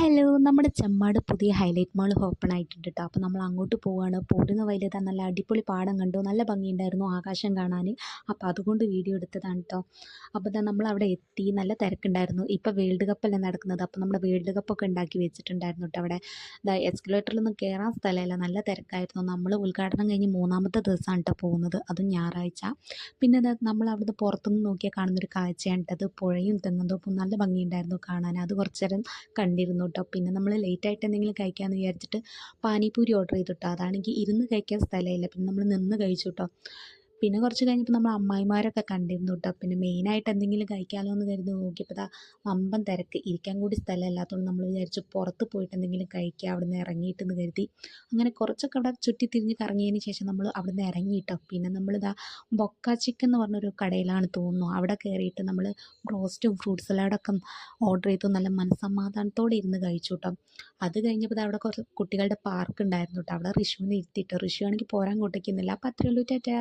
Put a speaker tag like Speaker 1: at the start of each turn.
Speaker 1: Hello, നമ്മുടെ ചെമ്മാട് പുതിയ highlight mall open ആയിട്ടുണ്ട് കേട്ടോ. അപ്പോൾ നമ്മൾ അങ്ങോട്ട് പോവുകയാണ്. പോരുന്ന വഴിയിൽ ഇതാ നല്ല അടിപൊളി പാടം കണ്ടു. നല്ല ഭംഗിയുണ്ടായിരുന്നു ആകാശം കാണാൻ. അപ്പോൾ അതുകൊണ്ട് വീഡിയോ എടുത്തതാണ് കേട്ടോ. അപ്പോൾ ഇതാ നമ്മളവിടെ എത്തി. നല്ല തിരക്കുണ്ടായിരുന്നു. ഇപ്പോൾ വേൾഡ് കപ്പല്ലേ നടക്കുന്നത്. അപ്പോൾ നമ്മുടെ വേൾഡ് കപ്പൊക്കെ ഉണ്ടാക്കി വെച്ചിട്ടുണ്ടായിരുന്നു കേട്ടോ അവിടെ. ഇതാ എസ്കലേറ്ററിലൊന്നും കയറാൻ സ്ഥലമില്ല. നല്ല തിരക്കായിരുന്നു. നമ്മൾ ഉദ്ഘാടനം കഴിഞ്ഞ് മൂന്നാമത്തെ ദിവസമാണ് കേട്ടോ പോകുന്നത്. അതും ഞായറാഴ്ച. പിന്നെ ഇതാ നമ്മൾ അവിടുന്ന് പുറത്തുനിന്ന് നോക്കിയാൽ കാണുന്നൊരു കാഴ്ചയാണ് കേട്ടോ. അത് പുഴയും തെങ്ങുംതോപ്പും നല്ല ഭംഗിയുണ്ടായിരുന്നു കാണാൻ. അത് കുറച്ച് നേരം കണ്ടിരുന്നു കേട്ടോ. പിന്നെ നമ്മൾ ലേറ്റായിട്ട് എന്തെങ്കിലും കഴിക്കാമെന്ന് വിചാരിച്ചിട്ട് പാനിപൂരി ഓർഡർ ചെയ്തു കേട്ടോ. അതാണെങ്കിൽ ഇരുന്ന് കഴിക്കാൻ സ്ഥലമില്ല. പിന്നെ നമ്മൾ നിന്ന് കഴിച്ചു കേട്ടോ. പിന്നെ കുറച്ച് കഴിഞ്ഞപ്പോൾ നമ്മൾ അമ്മായിമാരൊക്കെ കണ്ടിരുന്നു കേട്ടോ. പിന്നെ മെയിനായിട്ട് എന്തെങ്കിലും കഴിക്കാമല്ലോ എന്ന് കരുതി നോക്കിയപ്പോൾ ദാ വമ്പൻ തിരക്ക്. ഇരിക്കാൻ കൂടി സ്ഥലമില്ലാത്തതുകൊണ്ട് നമ്മൾ വിചാരിച്ചു പുറത്ത് പോയിട്ട് എന്തെങ്കിലും കഴിക്കുക അവിടുന്ന് ഇറങ്ങിയിട്ടെന്ന് കരുതി. അങ്ങനെ കുറച്ചൊക്കെ അവിടെ ചുറ്റി തിരിഞ്ഞ് കറങ്ങിയതിന് ശേഷം നമ്മൾ അവിടുന്ന് ഇറങ്ങി കേട്ടോ. പിന്നെ നമ്മളിതാ ബൊക്ക ചിക്കൻ എന്ന് പറഞ്ഞൊരു കടയിലാണ് തോന്നുന്നു. അവിടെ കയറിയിട്ട് നമ്മൾ റോസ്റ്റും ഫ്രൂട്ട് സലാഡൊക്കെ ഓർഡർ ചെയ്തു. നല്ല മനസ്സമാധാനത്തോടെ ഇരുന്ന് കഴിച്ചു കേട്ടോ. അത് കഴിഞ്ഞപ്പോൾ അവിടെ കുറച്ച് കുട്ടികളുടെ പാർക്ക് ഉണ്ടായിരുന്നു കേട്ടോ. അവിടെ ഋഷുവിനെ ഇരുത്തിയിട്ട് ഋഷു ആണെങ്കിൽ പോരാൻ കൂട്ടിക്കുന്നില്ല. അപ്പോൾ അത്രയേ ഉള്ളൂ. ടാറ്റാ.